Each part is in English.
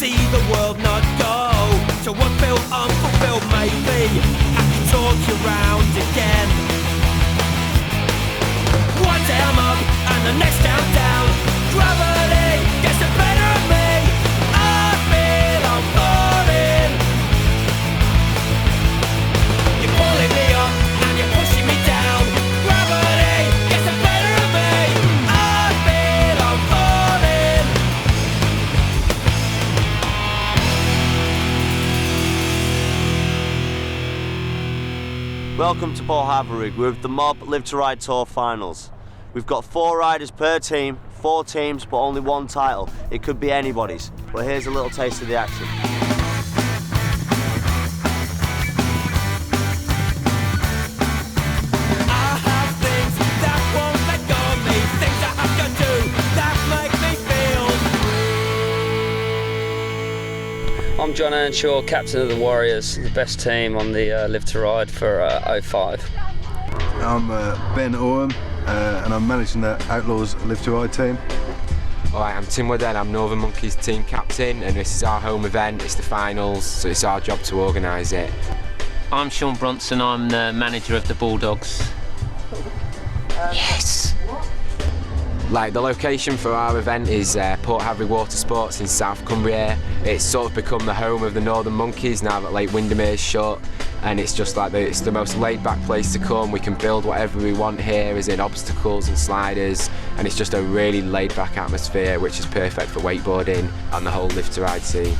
see the world not go to unfulfilled, unfulfilled. Maybe I can talk you round again. One day I'm up and the next day I'm down. Gravity gets the better of me. I feel I'm falling. You're pulling me up and you're pushing me down. Gravity gets the better of me. I feel I'm falling. Welcome to Port Haverigg. We're with the Mob Live to Ride Tour finals. We've got 4 riders per team, 4 teams, but only 1 title. It could be anybody's. But here's a little taste of the action. I'm John Earnshaw, captain of the Warriors, the best team on the Live to Ride for 05. I'm Ben Orham, and I'm managing the Outlaws Live to Ride team. Alright, I'm Tim Woodhead, I'm Northern Monkeys team captain, and this is our home event, it's the finals, so it's our job to organise it. I'm Sean Bronson, I'm the manager of the Bulldogs. Yes! Like, the location for our event is Port Haverigg Watersports in South Cumbria. It's sort of become the home of the Northern Monkeys now that Lake Windermere's shut, and it's just like it's the most laid-back place to come. We can build whatever we want here, as in obstacles and sliders, and it's just a really laid-back atmosphere, which is perfect for wakeboarding and the whole Live to Ride scene.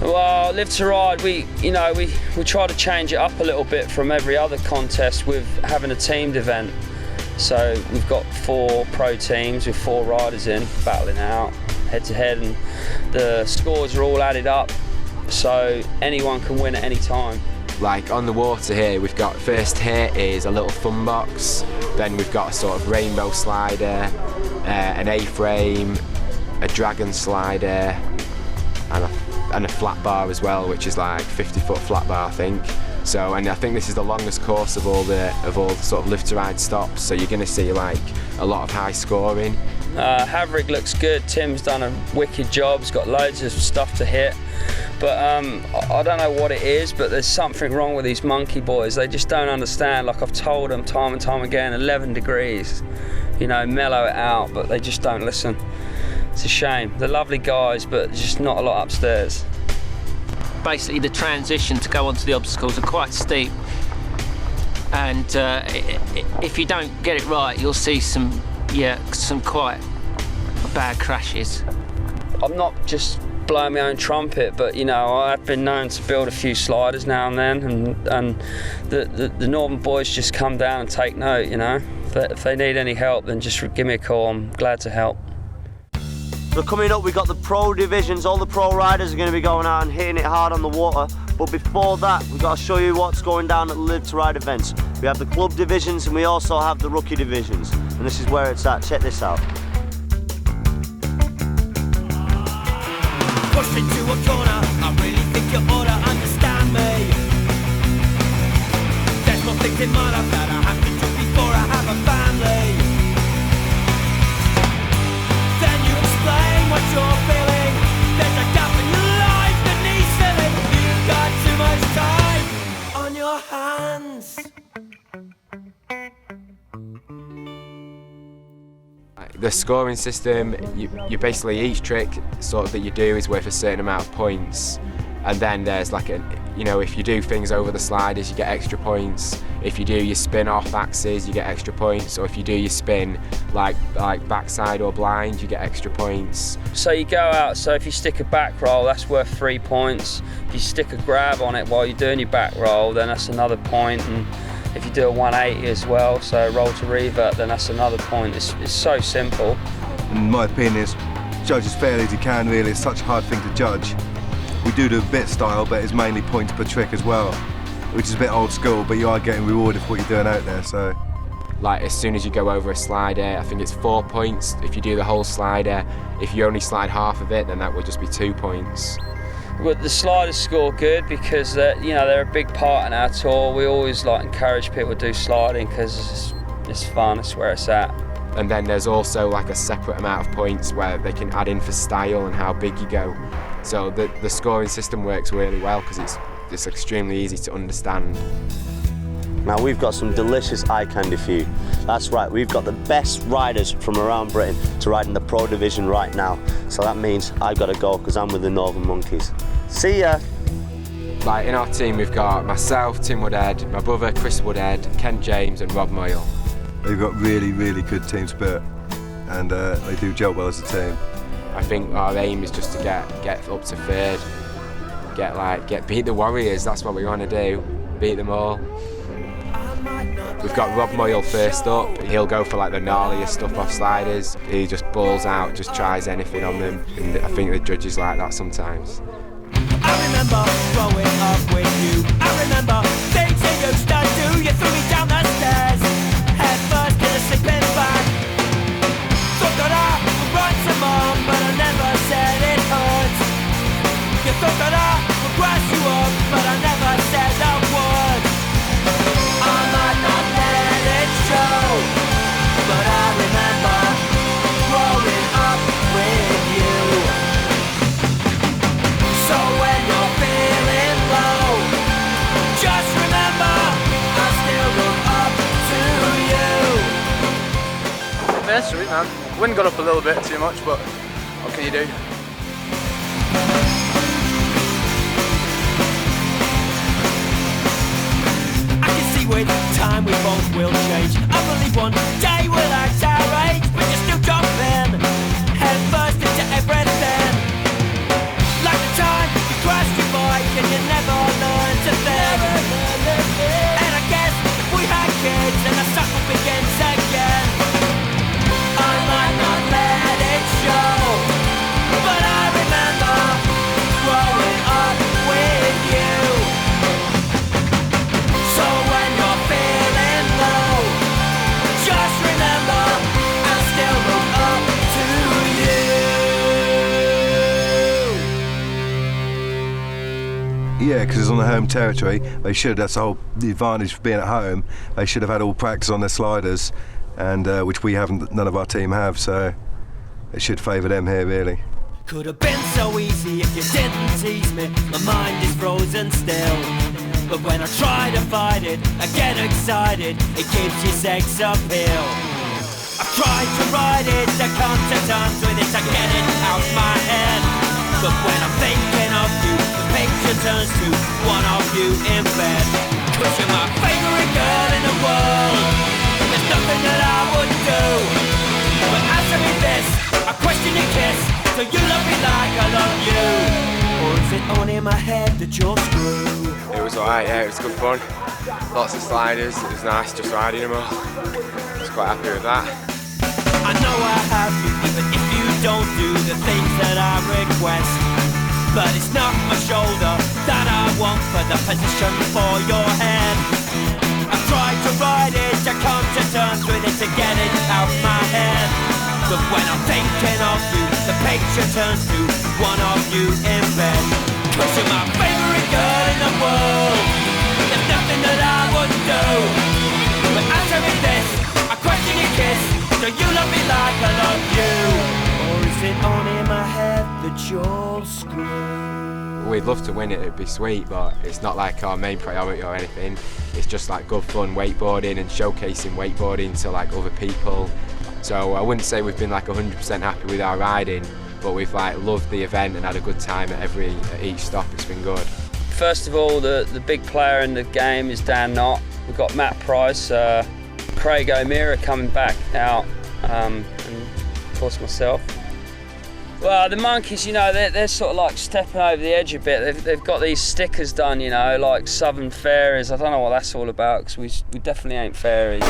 Well, Live to Ride, we try to change it up a little bit from every other contest with having a teamed event. So we've got 4 pro teams with 4 riders in, battling out head to head, and the scores are all added up, so anyone can win at any time. Like on the water here, we've got first hit is a little fun box, then we've got a sort of rainbow slider, an A-frame, a dragon slider, and a flat bar as well, which is like 50-foot flat bar, I think. So, and I think this is the longest course of all the sort of Live to Ride stops, so you're going to see like a lot of high scoring. Haverigg looks good. Tim's done a wicked job. He's got loads of stuff to hit, but I don't know what it is, but there's something wrong with these monkey boys. They just don't understand. Like I've told them time and time again, 11 degrees, you know, mellow it out, but they just don't listen. It's a shame. They're lovely guys, but just not a lot upstairs. Basically, the transition to go onto the obstacles are quite steep, and if you don't get it right, you'll see some quite bad crashes. I'm not just blowing my own trumpet, but you know, I've been known to build a few sliders now and then, and the Northern boys just come down and take note. You know, if they need any help, then just give me a call. I'm glad to help. So coming up, we've got the pro divisions. All the pro riders are going to be going out and hitting it hard on the water. But before that, we've got to show you what's going down at the Live to Ride events. We have the club divisions and we also have the rookie divisions. And this is where it's at. Check this out. Pushed into a corner, I really think you ought to understand me. There's nothing in my life that I have to do before I have a family. Then you explain what you're feeling. There's a gap in your life that needs filling. You've got too much time on your hands. The scoring system, you basically, each trick sort of that you do is worth a certain amount of points, and then there's like if you do things over the sliders, you get extra points. If you do your spin off axes, you get extra points, or if you do your spin like backside or blind, you get extra points. So you go out, so if you stick a back roll, that's worth 3 points. If you stick a grab on it while you're doing your back roll, then that's another point. And if you do a 180 as well, so roll to revert, then that's another point. It's so simple. In my opinion, is judge as fairly as you can, really. It's such a hard thing to judge. We do a bit style, but it's mainly points per trick as well, which is a bit old school, but you are getting rewarded for what you're doing out there, so. Like as soon as you go over a slider, I think it's 4 points if you do the whole slider. If you only slide half of it, then that would just be 2 points. Well, the sliders score good because they're a big part in our tour. We always encourage people to do sliding because it's fun. It's where it's at. And then there's also like a separate amount of points where they can add in for style and how big you go. So the scoring system works really well because it's extremely easy to understand. Now we've got some delicious eye candy for you. That's right, we've got the best riders from around Britain to ride in the Pro Division right now. So that means I've got to go because I'm with the Northern Monkeys. See ya! Like in our team we've got myself, Tim Woodhead, my brother Chris Woodhead, Ken James and Rob Moyle. They've got really, really good team spirit and they do gel well as a team. I think our aim is just to get up to third, beat the Warriors. That's what we want to do, beat them all. We've got Rob Moyle first up. He'll go for like the gnarliest stuff off sliders. He just balls out, just tries anything on them, and I think the judges like that sometimes. I remember growing up with you. I remember things you used to do. You threw me down the stairs, head first in a sleeping bag. Thought that I would run to mom, but I never said it hurts. You thought that I would grass you up, but I never said a word. I might not let it show, but I remember growing up with you. So when you're feeling low, just remember I still look up to you. Nursery, man. Wind got up a little bit too much, but what can you do? With time we both will change. I believe one day we'll act our age, but you still jump in head first into everything. Like the time you crashed your bike and you never learned to think. And I guess if we had kids and the cycle begins again, I might not let it show, but I remember growing up with you. So when you're feeling low, just remember I still look up to you. Yeah, because it's on the home territory. That's the advantage of being at home. They should have had all practice on their sliders, and which we haven't, none of our team have, so it should favour them here really. Could have been so easy if you didn't tease me. My mind is frozen still, but when I try to fight it, I get excited. It gives you sex appeal. I've tried to write it, to come to terms with it, to get it out my head. But when I'm thinking of you, the picture turns to one of you in bed. 'Cause you're my favourite girl in the world. There's nothing that I wouldn't do. But answer me this, I question your kiss. So you love me like I love you, or is it only in my head that you're screwed? It was alright, yeah, it was good fun. Lots of sliders, it was nice just riding them all. I was quite happy with that. I know I have you, even if you don't do the things that I request. But it's not my shoulder that I want for the position for your head. I've tried to write it, to come to terms with it, to get it out my head. But when I'm thinking of you, the picture turns to one of you in bed. 'Cause you're my favourite girl in the world. There's nothing that I wouldn't do. But answer me this, I question your kiss. Do you love me like I love you? Or is it only in my head that you're screwed? We'd love to win it, it'd be sweet, but it's not like our main priority or anything. It's just like good fun wakeboarding and showcasing wakeboarding to like other people. So I wouldn't say we've been like 100% happy with our riding, but we've like loved the event and had a good time at each stop. It's been good. First of all, the big player in the game is Dan Knott. We've got Matt Price, Craig O'Meara coming back out, and of course myself. Well, the monkeys, you know, they're sort of like stepping over the edge a bit. They've got these stickers done, you know, like Southern Fairies. I don't know what that's all about, because we definitely ain't fairies.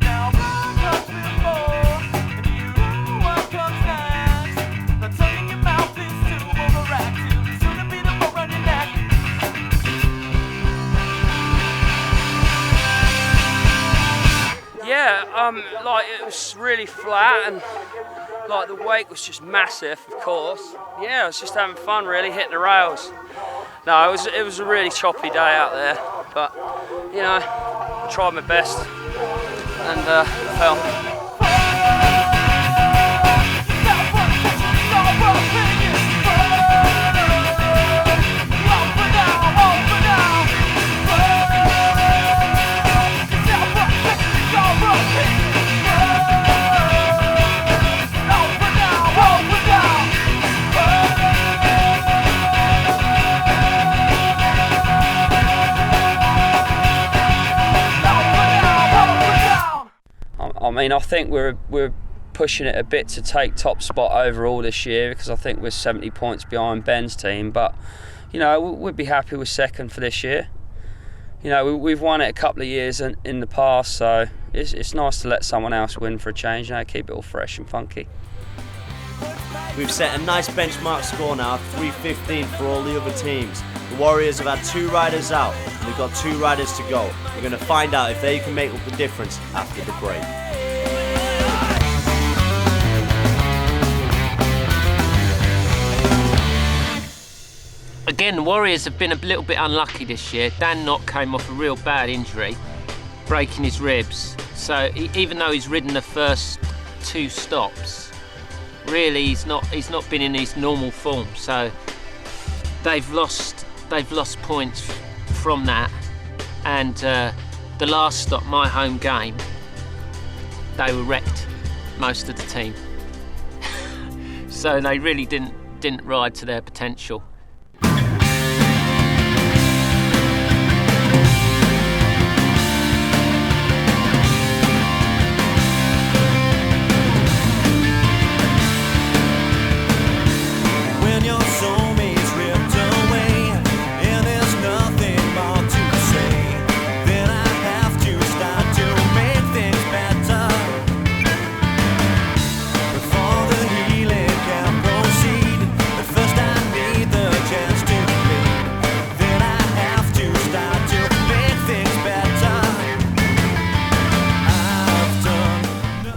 Now what comes before, and you know what comes next. Like it was really flat and like the wake was just massive, of course. Yeah, I was just having fun really, hitting the rails. No, it was a really choppy day out there, but you know, I tried my best and fell. I mean, I think we're pushing it a bit to take top spot overall this year because I think we're 70 points behind Ben's team. But you know, we'd be happy with second for this year. You know, we've won it a couple of years in the past, so it's nice to let someone else win for a change. You know, keep it all fresh and funky. We've set a nice benchmark score now, 3:15 for all the other teams. The Warriors have had 2 riders out, and we've got 2 riders to go. We're going to find out if they can make up the difference after the break. Again, the Warriors have been a little bit unlucky this year. Dan Knott came off a real bad injury, breaking his ribs. So even though he's ridden the first 2 stops, really he's not been in his normal form. So they've lost points from that. And the last stop, my home game, they were wrecked, most of the team. So they really didn't ride to their potential.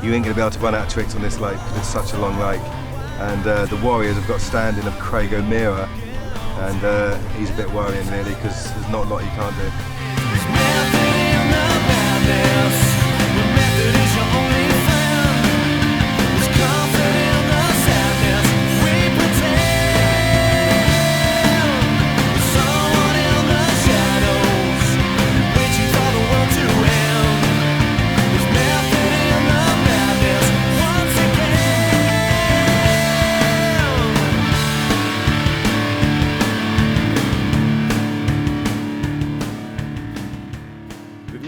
You ain't going to be able to run out of tricks on this lake because it's such a long lake. And the Warriors have got standing of Craig O'Meara, and he's a bit worrying really because there's not a lot you can't do.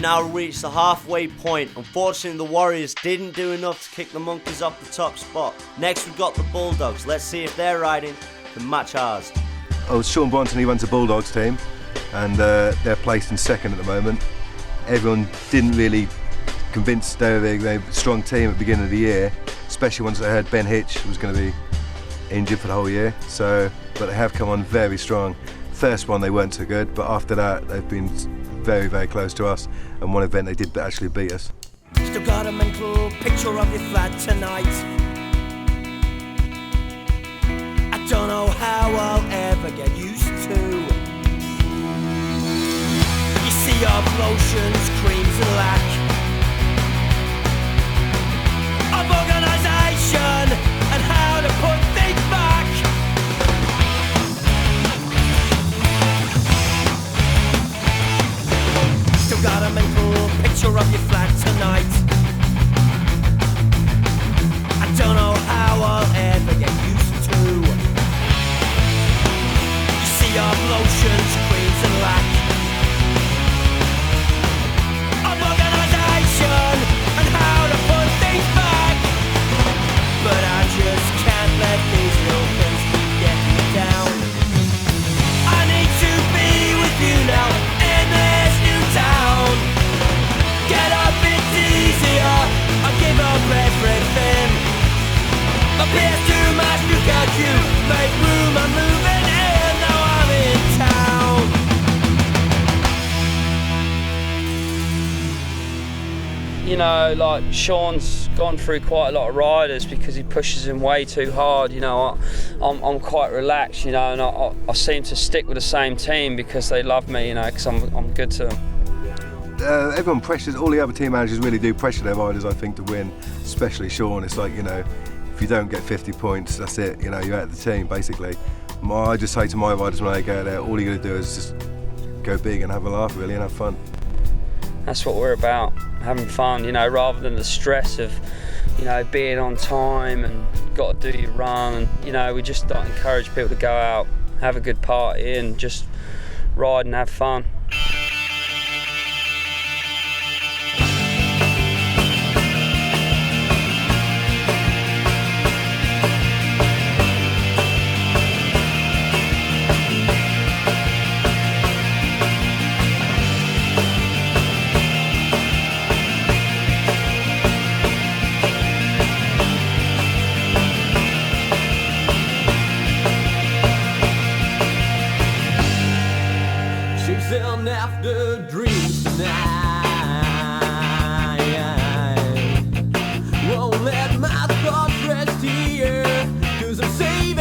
Now reached the halfway point. Unfortunately, the Warriors didn't do enough to kick the Monkeys off the top spot. Next, we've got the Bulldogs. Let's see if their riding can match ours. Oh, Sean Bronson, he runs the Bulldogs team, and they're placed in second at the moment. Everyone didn't really convince they were a strong team at the beginning of the year, especially once they heard Ben Hitch was going to be injured for the whole year. But they have come on very strong. First one they weren't so good, but after that they've been very, very close to us, and one event they did actually beat us. Still got a mental picture of your flat tonight. I don't know how I'll ever get used to. You see your lotions, creams and lack of organisation and how to put things back. Still got a mental picture of your flat tonight. I don't know how I'll ever get used to. You see your lotions, creams and lack of organisation and how to put things back. But I just can't let these little things keep getting me down. I need to be with you now in this new town. Get up, it's easier, I'll give up everything. Appears too much, look at you, make room, I'm moving in, now I'm in town. You know, like Sean's gone through quite a lot of riders because he pushes him way too hard. You know, I'm quite relaxed, you know, and I seem to stick with the same team because they love me, you know, because I'm good to them. Everyone pressures, all the other team managers really do pressure their riders, I think, to win, especially Sean. It's like, you know, if you don't get 50 points, that's it, you know, you're out of the team, basically. I just say to my riders when they go there, all you got to do is just go big and have a laugh, really, and have fun. That's what we're about, having fun, you know, rather than the stress of, you know, being on time and got to do your run. And, you know, we just don't encourage people to go out, have a good party and just ride and have fun. Chasing after dreams tonight. Won't let my thoughts rest here, 'cause I'm saving.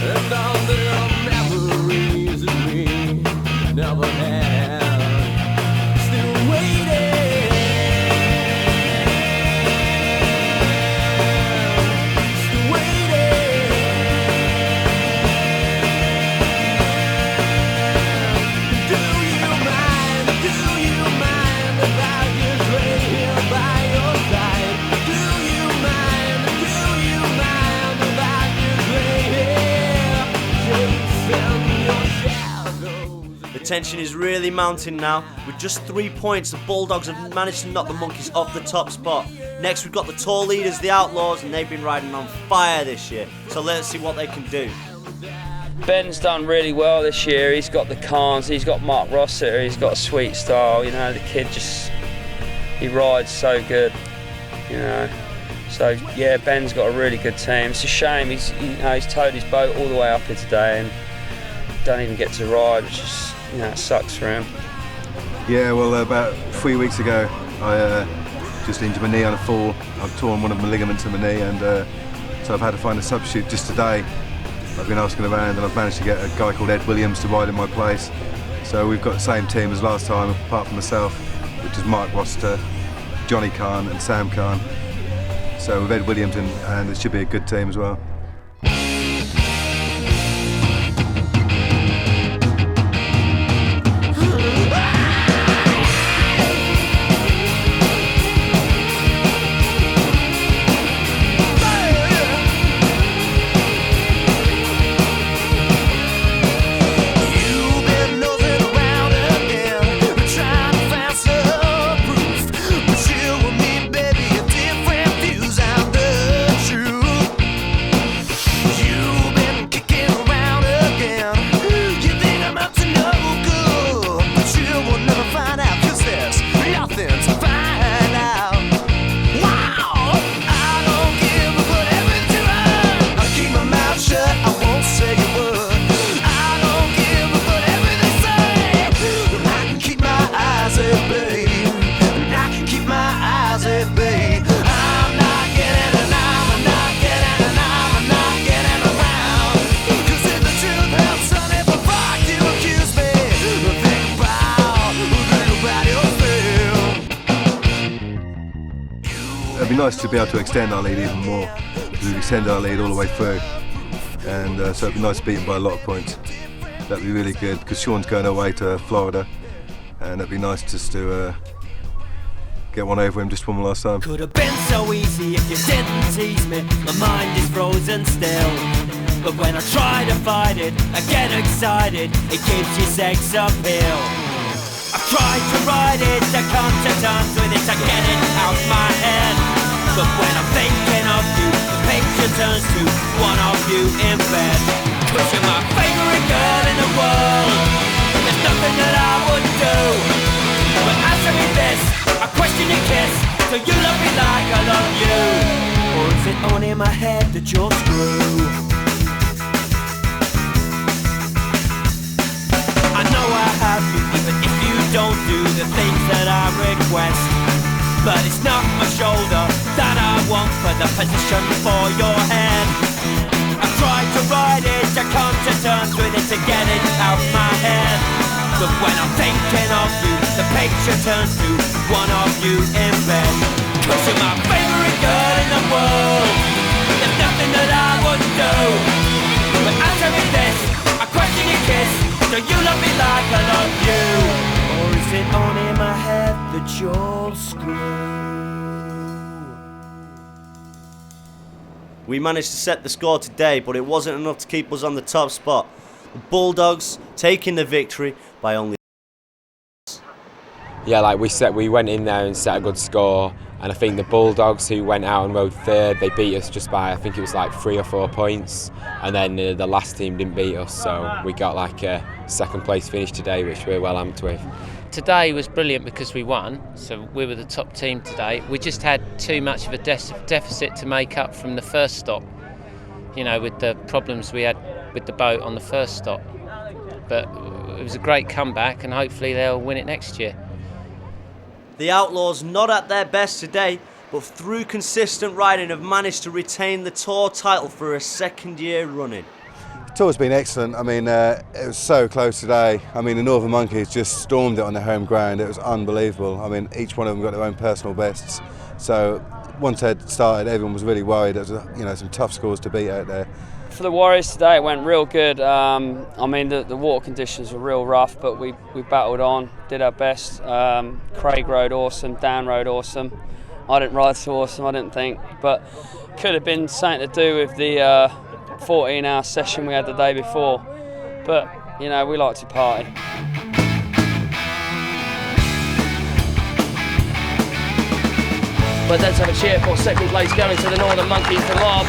And all the memories of me never had. Still waiting. Still waiting. Do you mind if I just lay here by your side? Do you mind if I just lay here chasing your shadows? The tension is really mounting now. With just 3 points, the Bulldogs have managed to knock the Monkeys off the top spot. Next, we've got the Tour leaders, the Outlaws, and they've been riding on fire this year. So let's see what they can do. Ben's done really well this year. He's got the Carnes, he's got Mark Rossiter, he's got a sweet style. You know, the kid he rides so good, you know. So yeah, Ben's got a really good team. It's a shame he's towed his boat all the way up here today and don't even get to ride, which is, you know, it sucks for him. Yeah, well, about 3 weeks ago, I just injured my knee on a fall. I've torn one of my ligaments in my knee, and so I've had to find a substitute just today. I've been asking around, and I've managed to get a guy called Ed Williams to ride in my place. So we've got the same team as last time, apart from myself, which is Mark Rossiter, Johnny Khan and Sam Khan. So with Ed Williams, and it should be a good team as well. You've been nosing around again, trying to find some proof. But you and me, baby, a different views on the truth. You've been kicking around again. You think I'm up to no good, but you will never find out, 'cause there's nothing to find out. Wow, I don't give a whatever to run. I keep my mouth shut, I won't say a word. I don't give a whatever they say. I can keep my eyes at bay, and I can keep my eyes at bay. I'm not getting and I'm not getting and I'm not getting around. 'Cause if the truth hurts, son, if I fuck you accuse me, think about yourself. It'd be nice to be able to extend our lead even more, because we've extended our lead all the way through, and so it'd be nice to beat them by a lot of points. That'd be really good, because Sean's going away to Florida, and it'd be nice just to get one over him just one last time. Could have been so easy if you didn't tease me. My mind is frozen still. But when I try to fight it, I get excited. It gives you sex appeal. I've tried to write it, to come to terms with it, to get it out my head. But when I'm thinking of you, the picture turns to one of you in bed. 'Cause you're my favorite girl in the world. There's nothing that I would do. But answer me this, I question your kiss. Do you love me like I love you? Or is it only in my head that you're screwed? I know I have you, even if you don't do the things that I request. request. But it's not my shoulder that I want for the position for your head. I tried to ride it, I come to terms with it to get it out my head. But when I'm thinking of you, the picture turns to one of you in bed. 'Cause you're my favourite girl in the world. There's nothing that I wouldn't do. But answer me this, I question your kiss. Do you love me like I love you? Or is it only in my head that you'll screw? We managed to set the score today, but it wasn't enough to keep us on the top spot. The Bulldogs taking the victory by only. Yeah, like we went in there and set a good score, and I think the Bulldogs, who went out and rode third, they beat us just by, I think it was like 3 or 4 points, and then the last team didn't beat us, so we got like a second place finish today, which we're well amped with. Today was brilliant because we won, so we were the top team today. We just had too much of a deficit to make up from the first stop, you know, with the problems we had with the boat on the first stop. But it was a great comeback, and hopefully they'll win it next year. The Outlaws not at their best today, but through consistent riding have managed to retain the Tour title for a second year running. The tour's been excellent. I mean, it was so close today. I mean, the Northern Monkeys just stormed it on their home ground. It was unbelievable. I mean, each one of them got their own personal bests. So once they'd started, everyone was really worried. There was, some tough scores to beat out there. For the Warriors today, it went real good. I mean, the water conditions were real rough, but we battled on, did our best. Craig rode awesome, Dan rode awesome. I didn't ride so awesome, I didn't think, but could have been something to do with the 14-hour session we had the day before. But, we like to party. But let's have a cheer for second place going to the Northern Monkeys, the mob.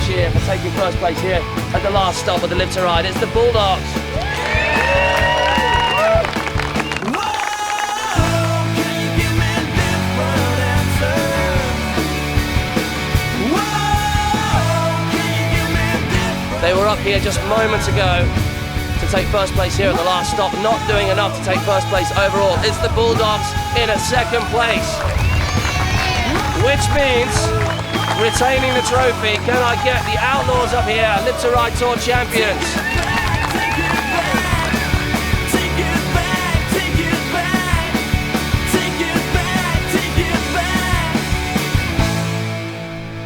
Cheer for taking first place here at the last stop of the Live to Ride. It's the Bulldogs. They were up here just moments ago to take first place here at the last stop, not doing enough to take first place overall. It's the Bulldogs in a second place, which means retaining the trophy. Can I get the Outlaws up here, Live to Ride Tour champions?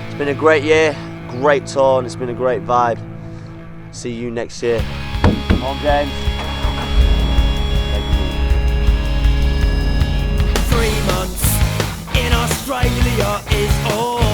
It's been a great year, great tour, and it's been a great vibe. See you next year. Come on, James. 3 months in Australia is all